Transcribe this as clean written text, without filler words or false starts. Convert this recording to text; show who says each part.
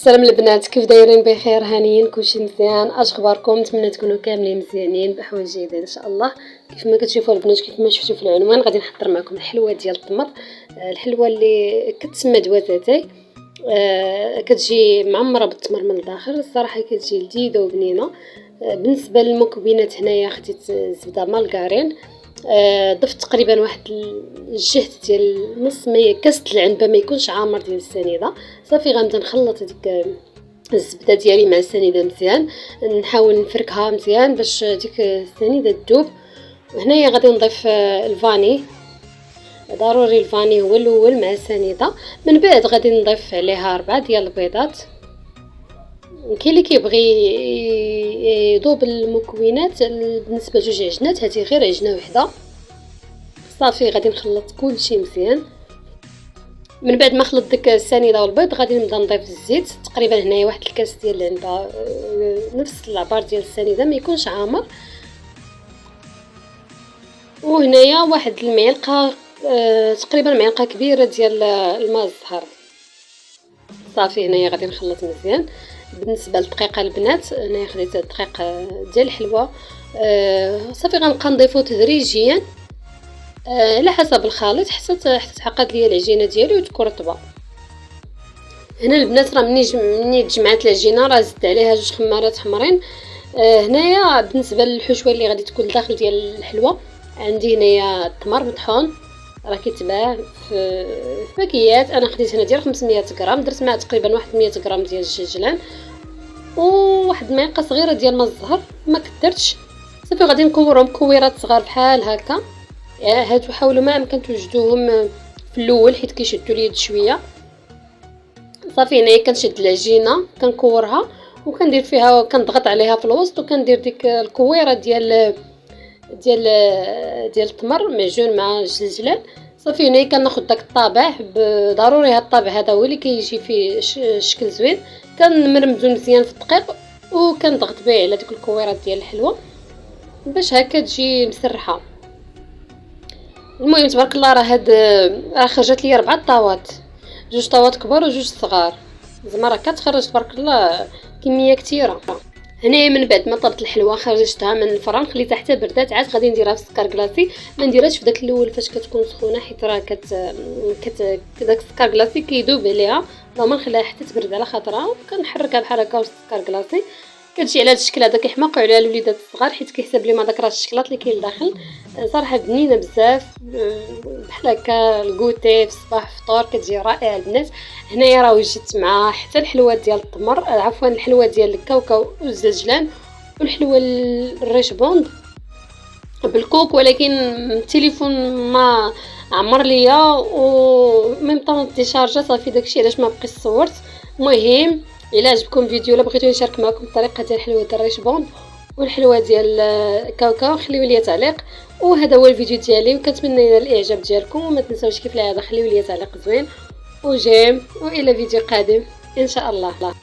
Speaker 1: السلام البنات، كيف دايرين؟ بخير هانيين؟ كلشي مزيان؟ اش اخباركم؟ نتمنى تكونوا كاملين مزيانين بحوال جيدين ان شاء الله. كيف ما كتشوفوا البنات، كيف ما شفتوا في العنوان، غادي نحضر معكم الحلوه ديال التمر. الحلوه اللي كتسمى دواتاتاي. كتجي معمره بالتمر من الداخل. الصراحه كتجي لذيذه وبنينه. بالنسبه للمكونات، هنايا خديت زبده مارغرين. ضفت تقريبا واحد الجهد ديال نص كاسه العنبه، ما يكونش عامر، ديال السنيده. صافي غنبدا نخلط هذيك الزبده ديالي مع السنيده مزيان، نحاول نفركها مزيان باش ديك السنيده تذوب. هنايا غادي نضيف الفاني، ضروري الفاني هو الاول مع السنيده. من بعد غادي نضيف عليها 4 ديال البيضات. كاين اللي كيبغي يذوب المكونات بالنسبه لجوج عجنات، هذه غير عجنه وحده. صافي غادي نخلط كلشي مزيان. من بعد ما خلط ديك السنيده والبيض، غادي نبدا نضيف الزيت. تقريبا هنايا واحد الكاس ديال العنبه، نفس العبار ديال السنيده، ما يكونش عامر. وهنايا واحد المعلقه، تقريبا معلقه كبيره ديال الماء الزهر. صافي هنايا غادي نخلط مزيان. بالنسبه للدقيقه البنات، هنايا خديت الدقيق ديال الحلوه. صافي غنبقى نضيفو تدريجيا على حسب الخليط حتى تعقد ليا العجينه ديالي وتكون رطبه. هنا البنات راه مني تجمعات العجينه، راه زدت عليها 2 خمارات حمرين. هنايا بالنسبه للحشوه اللي غادي تكون داخل ديال الحلوه، عندي هنايا التمر مطحون، راه كيتباع في باكيات. انا خديت هنا ديال 500 غرام، درت معاه تقريبا واحد 100 غرام ديال الجلجلان، وواحد معلقه صغيره ديال ماء الزهر، ما كثرتش. صافي غادي نكورهم كويرات صغار بحال هكا. هادو حاولوا ما امكن توجدوهم في الاول حيت كيشدوا اليد شويه. صافي هنايا كنشد العجينه كنكورها وكندير فيها، كنضغط عليها في الوسط، وكندير ديك الكويره ديال التمر معجون مع الجلجلان. صافي هنايا كناخذ داك الطابع، ضروري هاد الطابع هذا هو اللي كيجي فيه شكل زوين. كنمرمزو مزيان في الدقيق وكنضغط به على ديك الكويرات ديال الحلوه باش هكا تجي مسرحه. المهم تبارك الله، راه خرجت لي 4 طاوات، 2 طاوات كبار و2 صغار. زعما راه كتخرج تبارك الله كميه كثيره. هنايا من بعد ما طبت الحلوه خرجتها من الفران، خليتها حتى بردات، عاد غادي نديرها في السكر كلاصي. ما نديرهاش في داك الاول فاش كتكون سخونه، حيت راه داك السكر كلاصي كيذوب عليها. ضروري نخليها حتى تبرد على خاطرها، وكنحركها بحال هكا في السكر كلاصي. كتجي على هذا الشكل هذا، كيحماقوا عليها الوليدات الصغار حيت كيحسب لي ما داك راه الشكلاط اللي كاين لداخل. صراحه بنينه بزاف، بحال هكا الكوتي في الصباح فطور، كتجي رائعه البنات. هنايا راه وجدت مع حتى الحلوه ديال التمر، عفوا الحلوه ديال الكاوكاو والزلجلان، والحلوه الريش بوند بالكوك، ولكن التليفون ما عمر ليا و ميم طون ديشارجا. صافي داكشي علاش ما بقيتش صورت. المهم الا عجبكم الفيديو، الا بغيتو نشارك معكم الطريقه ديال الحلوه ديال الريش بوند والحلوه ديال الكاوكاو، خليو لي تعليق. وهذا هو الفيديو ديالي، وكنتمنى ينال الاعجاب ديالكم. وما تنساوش كيف العاده خليو لي تعليق زوين وجيم، والى فيديو قادم ان شاء الله.